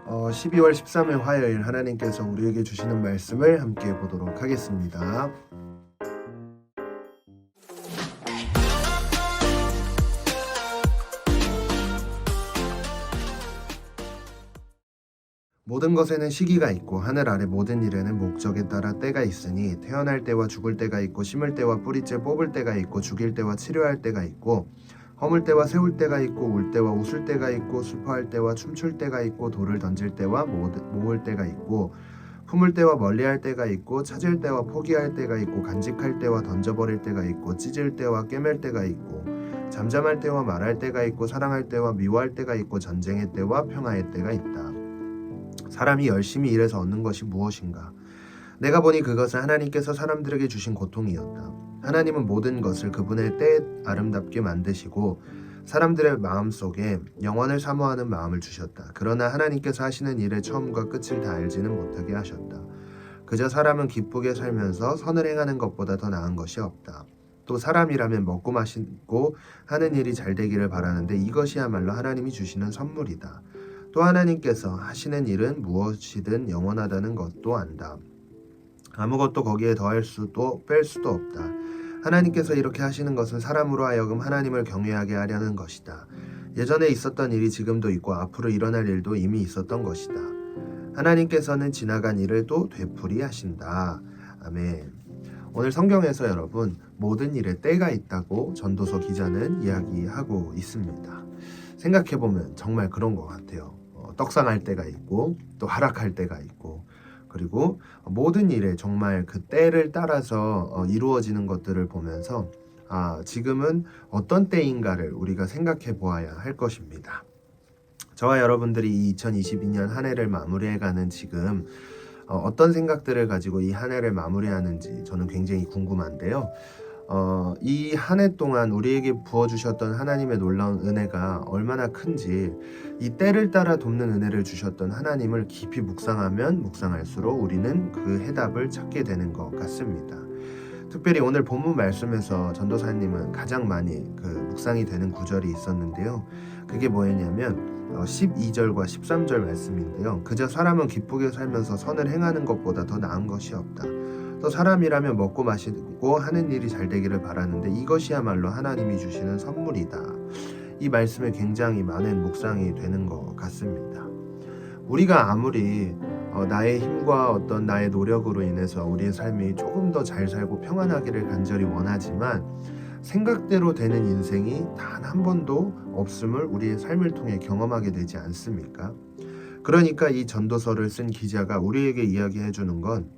12월 13일 화요일 하나님께서 우리에게 주시는 말씀을 함께 보도록 하겠습니다. 모든 것에는 시기가 있고 하늘 아래 모든 일에는 목적에 따라 때가 있으니 태어날 때와 죽을 때가 있고 심을 때와 뿌리째 뽑을 때가 있고 죽일 때와 치료할 때가 있고 허물 때와 세울 때가 있고 울 때와 웃을 때가 있고 슬퍼할 때와 춤출 때가 있고 돌을 던질 때와 모을 때가 있고 품을 때와 멀리할 때가 있고 찾을 때와 포기할 때가 있고 간직할 때와 던져버릴 때가 있고 찢을 때와 꿰맬 때가 있고 잠잠할 때와 말할 때가 있고 사랑할 때와 미워할 때가 있고 전쟁의 때와 평화의 때가 있다. 사람이 열심히 일해서 얻는 것이 무엇인가? 내가 보니 그것은 하나님께서 사람들에게 주신 고통이었다. 하나님은 모든 것을 그분의 때에 아름답게 만드시고 사람들의 마음속에 영원을 사모하는 마음을 주셨다. 그러나 하나님께서 하시는 일의 처음과 끝을 다 알지는 못하게 하셨다. 그저 사람은 기쁘게 살면서 선을 행하는 것보다 더 나은 것이 없다. 또 사람이라면 먹고 마시고 하는 일이 잘 되기를 바라는데 이것이야말로 하나님이 주시는 선물이다. 또 하나님께서 하시는 일은 무엇이든 영원하다는 것도 안다. 아무것도 거기에 더할 수도 뺄 수도 없다. 하나님께서 이렇게 하시는 것은 사람으로 하여금 하나님을 경외하게 하려는 것이다. 예전에 있었던 일이 지금도 있고 앞으로 일어날 일도 이미 있었던 것이다. 하나님께서는 지나간 일을 또 되풀이 하신다. 아멘. 오늘 성경에서 여러분 모든 일에 때가 있다고 전도서 기자는 이야기하고 있습니다. 생각해보면 정말 그런 것 같아요. 떡상할 때가 있고 또 하락할 때가 있고 그리고 모든 일에 정말 그 때를 따라서 이루어지는 것들을 보면서 지금은 어떤 때인가를 우리가 생각해 보아야 할 것입니다. 저와 여러분들이 이 2022년 한 해를 마무리해가는 지금 어떤 생각들을 가지고 이 한 해를 마무리하는지 저는 굉장히 궁금한데요. 이 한 해 동안 우리에게 부어주셨던 하나님의 놀라운 은혜가 얼마나 큰지 이 때를 따라 돕는 은혜를 주셨던 하나님을 깊이 묵상하면 묵상할수록 우리는 그 해답을 찾게 되는 것 같습니다. 특별히 오늘 본문 말씀에서 전도사님은 가장 많이 그 묵상이 되는 구절이 있었는데요. 그게 뭐였냐면 12절과 13절 말씀인데요. 그저 사람은 기쁘게 살면서 선을 행하는 것보다 더 나은 것이 없다. 또 사람이라면 먹고 마시고 하는 일이 잘 되기를 바라는데 이것이야말로 하나님이 주시는 선물이다. 이 말씀에 굉장히 많은 묵상이 되는 것 같습니다. 우리가 아무리 나의 힘과 어떤 나의 노력으로 인해서 우리의 삶이 조금 더 잘 살고 평안하기를 간절히 원하지만 생각대로 되는 인생이 단 한 번도 없음을 우리의 삶을 통해 경험하게 되지 않습니까? 그러니까 이 전도서를 쓴 기자가 우리에게 이야기해 주는 건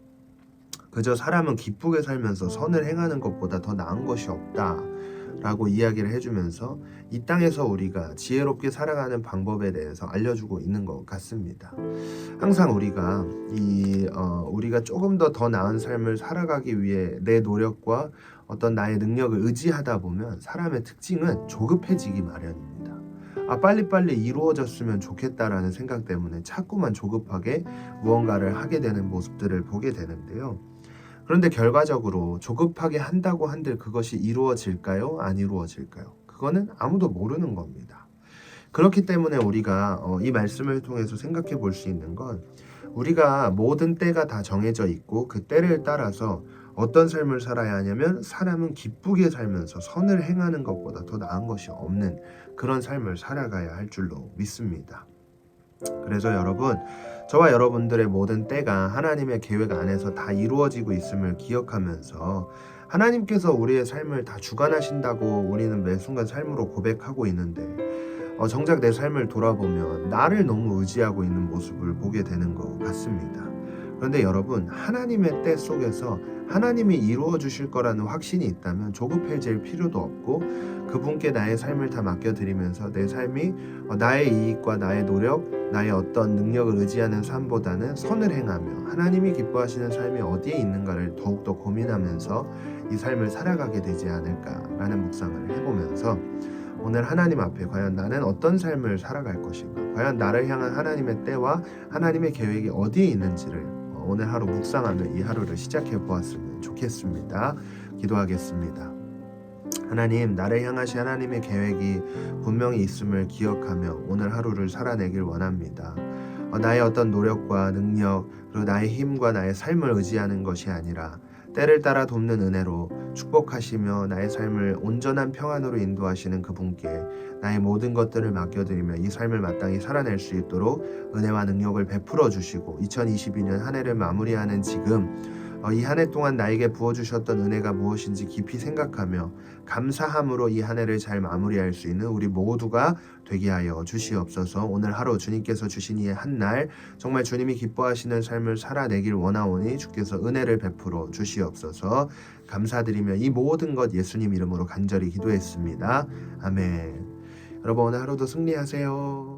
그저 사람은 기쁘게 살면서 선을 행하는 것보다 더 나은 것이 없다 라고 이야기를 해주면서 이 땅에서 우리가 지혜롭게 살아가는 방법에 대해서 알려주고 있는 것 같습니다. 항상 우리가 조금 더 나은 삶을 살아가기 위해 내 노력과 어떤 나의 능력을 의지하다 보면 사람의 특징은 조급해지기 마련입니다. 빨리빨리 이루어졌으면 좋겠다라는 생각 때문에 자꾸만 조급하게 무언가를 하게 되는 모습들을 보게 되는데요. 그런데 결과적으로 조급하게 한다고 한들 그것이 이루어질까요? 안 이루어질까요? 그거는 아무도 모르는 겁니다. 그렇기 때문에 우리가 이 말씀을 통해서 생각해 볼 수 있는 건 우리가 모든 때가 다 정해져 있고 그 때를 따라서 어떤 삶을 살아야 하냐면 사람은 기쁘게 살면서 선을 행하는 것보다 더 나은 것이 없는 그런 삶을 살아가야 할 줄로 믿습니다. 그래서 여러분, 저와 여러분들의 모든 때가 하나님의 계획 안에서 다 이루어지고 있음을 기억하면서 하나님께서 우리의 삶을 다 주관하신다고 우리는 매 순간 삶으로 고백하고 있는데 정작 내 삶을 돌아보면 나를 너무 의지하고 있는 모습을 보게 되는 것 같습니다. 그런데 여러분, 하나님의 때 속에서 하나님이 이루어 주실 거라는 확신이 있다면 조급해질 필요도 없고 그분께 나의 삶을 다 맡겨드리면서 내 삶이 나의 이익과 나의 노력, 나의 어떤 능력을 의지하는 삶보다는 선을 행하며 하나님이 기뻐하시는 삶이 어디에 있는가를 더욱더 고민하면서 이 삶을 살아가게 되지 않을까라는 묵상을 해보면서 오늘 하나님 앞에 과연 나는 어떤 삶을 살아갈 것인가, 과연 나를 향한 하나님의 때와 하나님의 계획이 어디에 있는지를 오늘 하루 묵상하며 이 하루를 시작해 보았으면 좋겠습니다. 기도하겠습니다. 하나님, 나를 향하신 하나님의 계획이 분명히 있음을 기억하며 오늘 하루를 살아내길 원합니다. 나의 어떤 노력과 능력 그리고 나의 힘과 나의 삶을 의지하는 것이 아니라 때를 따라 돕는 은혜로 축복하시며 나의 삶을 온전한 평안으로 인도하시는 그분께 나의 모든 것들을 맡겨드리며 이 삶을 마땅히 살아낼 수 있도록 은혜와 능력을 베풀어 주시고 2022년 한 해를 마무리하는 지금 이 한 해 동안 나에게 부어주셨던 은혜가 무엇인지 깊이 생각하며 감사함으로 이 한 해를 잘 마무리할 수 있는 우리 모두가 되게 하여 주시옵소서. 오늘 하루 주님께서 주신 이 한 날 정말 주님이 기뻐하시는 삶을 살아내길 원하오니 주께서 은혜를 베풀어 주시옵소서. 감사드리며 이 모든 것 예수님 이름으로 간절히 기도했습니다. 아멘. 여러분 오늘 하루도 승리하세요.